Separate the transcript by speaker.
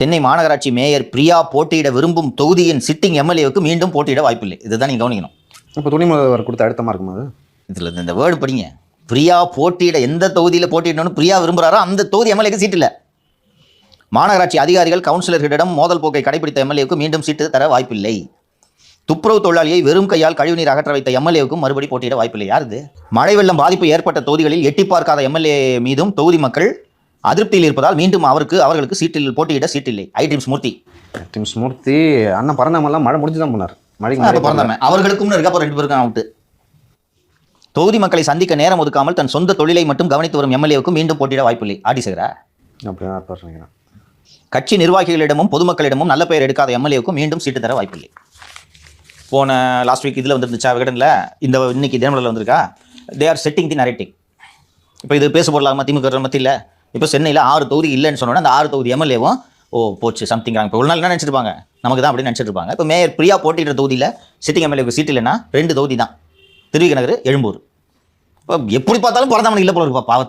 Speaker 1: சென்னை மாநகராட்சி மேயர் பிரியா போட்டியிட விரும்பும் தொகுதியின் சிட்டிங் எம்எல்ஏவுக்கு மீண்டும் போட்டியிட வாய்ப்பில்லை. இதுதான் நீங்கள் கவனிக்கணும்.
Speaker 2: இப்போ துணை முதல்வர் கொடுத்த அழுத்தமாக இருக்குமா அது?
Speaker 1: இதில் இந்த வேர்டு படிங்க. பிரியா போட்டியிட எந்த தொகுதியில் போட்டியிடணும்னு பிரியா விரும்புகிறாரோ அந்த தொகுதி எம்எல்ஏக்கு சீட் இல்லை. மாநகராட்சி அதிகாரிகள் கவுன்சிலர்களிடம் மோதல் போக்கை கடைபிடித்த எம்எல்ஏவுக்கு மீண்டும் சீட்டு தர வாய்ப்பில்லை. துப்புரவு தொழிலாளியை வெறும் கையால் கழிவுநீர் அகற்ற வைத்த எம்எல்ஏவுக்கும் மறுபடி போட்டியிட வாய்ப்பில்லை. யார் இது? மழை வெள்ளம் பாதிப்பு ஏற்பட்ட தொகுதிகளில் எட்டி பார்க்காத எம்எல்ஏ மீதும் தொகுதி மக்கள் அதிருப்தியில் இருப்பதால் மீண்டும் அவர்களுக்கு சீட்டில் போட்டியிட சீட்டில்லை.
Speaker 2: ட்ரீம்ஸ் மூர்த்தி அண்ணன் பரந்தாமெல்லாம் மழை முடிஞ்சு தான் போனார். மழைக்கு
Speaker 1: பரந்தாம அவர்களுக்கும் இருக்கா, அப்போ 2 பேருக்கும் அவுட்டு. தொகுதி மக்களை சந்திக்க நேரம் ஒதுக்காமல் தன் சொந்த தொழிலை மட்டும் கவனித்து வரும் எம்எல்ஏவுக்கும் மீண்டும் போட்டியிட வாய்ப்பில்லை. ஆடி சேகரா
Speaker 2: அப்படின்னா
Speaker 1: கட்சி நிர்வாகிகளிடமும் பொதுமக்களிடமும் நல்ல பெயர் எடுக்காத எம்எல்ஏவுக்கும் மீண்டும் சீட்டு தர வாய்ப்பில்லை. போன லாஸ்ட் வீக் இதில் வந்துருந்துச்சா விகடனில், இந்த இன்னைக்கு தினமலரில் வந்திருக்கா. They are setting the narrative. இப்போ இது பேச போடலாமா திமுக மத்தியில்? இப்போ சென்னையில் 6 தொகுதி இல்லைன்னு சொன்னோன்னா அந்த 6 தொகுதி எம்எல்ஏவும் போச்சு சம்திங் ராங். இப்போ ஒரு நாள் என்ன நினச்சிருப்பாங்க, நமக்கு தான் அப்படின்னு நினச்சிட்டு இருப்பாங்க. இப்போ மேயர் பிரியா போட்டியிட்ட தொகுதியில் சிட்டிங் எம்எல்ஏவுக்கு சீட் இல்லைன்னா 2 தொகுதி தான், திருவிக நகர், எழும்பூர். இப்போ எப்படி பார்த்தாலும் பிறந்தவனுக்கு இல்லை போல இருப்பா பாவத்தை.